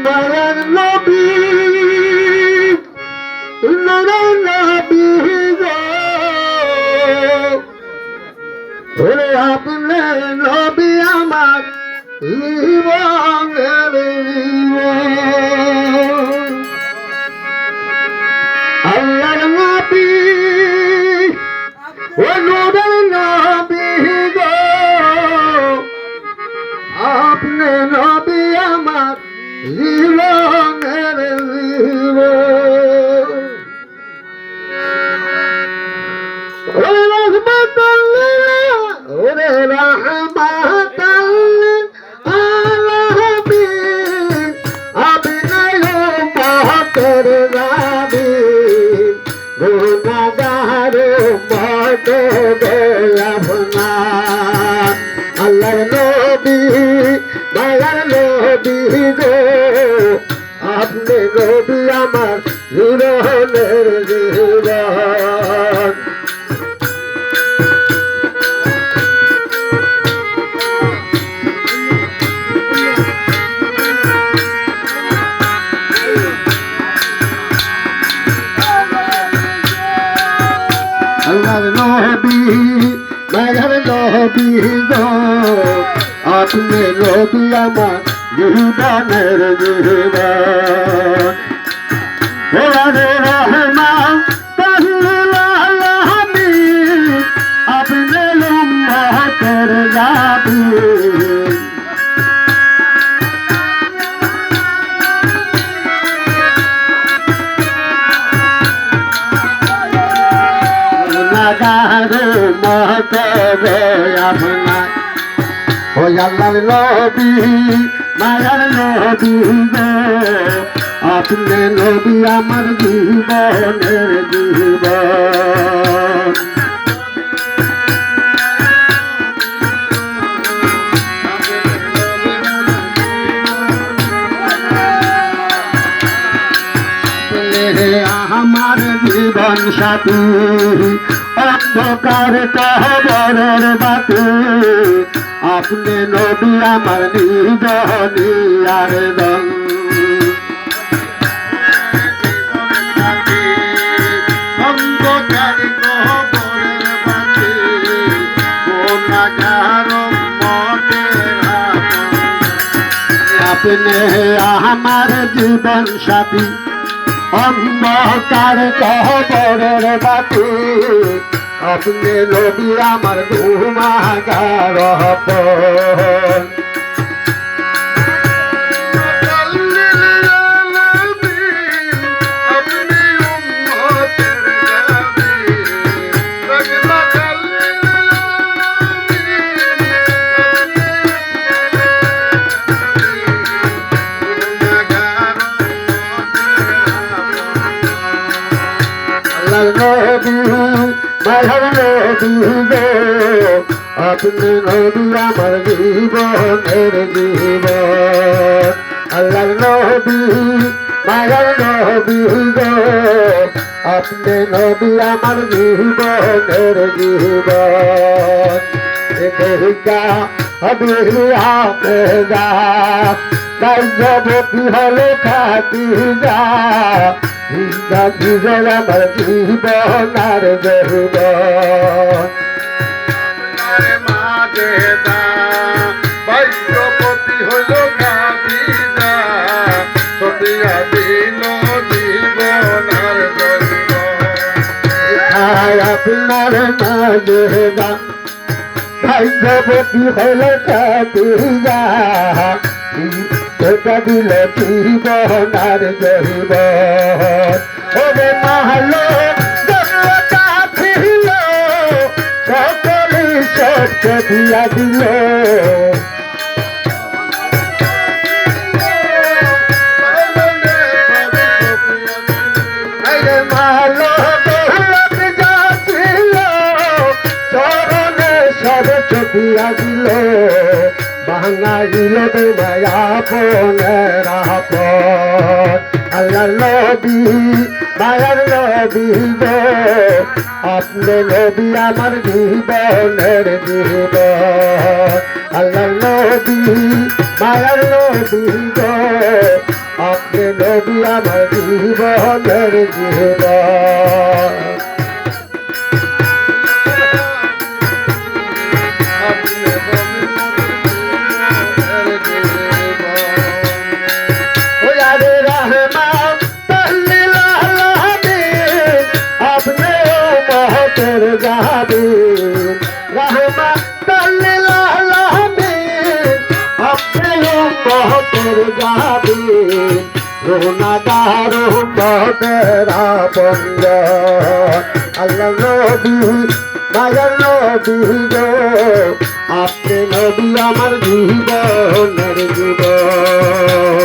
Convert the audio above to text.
মায়ার নবী নবী গো ওরে আপনি নবী আমার জীবনের আল্লাহর নবী ও নূরের নবী গো আপনি নবী আমার জীবনের জীবন ওরে রহমাতাল্লিল ওরে রহমাতাল্লিল আলামিন আপনি উম্মতের নবী গুনাহগার উম্মত আপনার আল্লাহর নবী মায়ার নবী গো আপনি নবী আমার জীবনের জীবন আল্লাহর নবী মায়ার নবী গো আপনি নবী আমার জীবনের জীবন ওরে রহমান তাল্লিল আলামিন আপনি উম্মতের নবী গুনাহগার উম্মত আপনার ও আল্লাহর নবী মায়ার নবী গো আপনি নবী আমার জীবনের জীবন আমার জীবন সাথী অন্ধকার কবরের বাতি আপনি নবী আমার নিধনি আর দন অন্ধকার কবরের বাতি গুনাহগার উম্মতের আপনি আমার জীবন সাথী অন্ধকার কবরের বাতি আপনি নবী আমার গুনাহগার আপন নবী মায়ার নবী গো আপনি নবী আমার জীবনের জীবন আল্লাহর নবী মায়ার নবী গো আপনি নবী আমার জীবনের জীবন দেহিকা হবিয়া পেজা তাই জবতি হলো খাতি যা জীবন আমার জীবন আর জহিব মাঝে বৈদ্যপতি হইল খাদিজা সতিয়া দিল জীবন আর জহিব আপনার মাঝে ভাগ্যবতী হইল খাদিজা সেটা দিল জীবন আর জহিব ওরে মাহলো জন্মটা ছিল সকলে সত্য দিয়া দিল মাহলো দৌলত যা ছিল চরণে সর্ব দিয়া দিল বাঙাইল মায়া পনের আপন আল্লাহর নবী মায়ার নবী গো আপনি নবী আমার জীবনের জীবন আল্লাহর নবী মায়ার নবী গো আপনি নবী আমার জীবনের জীবন ওয়ারে রহমান তাল্লিল আলামিন আপনি মহতের গাবিন রহমান তাল্লিল আলামিন আপনি মহতের গাবিন গুনাহগার উম্মতের আপনজন আল্লাহ নবী মায়ার নবী গো আপনি নবী আমার জীবনের জীবন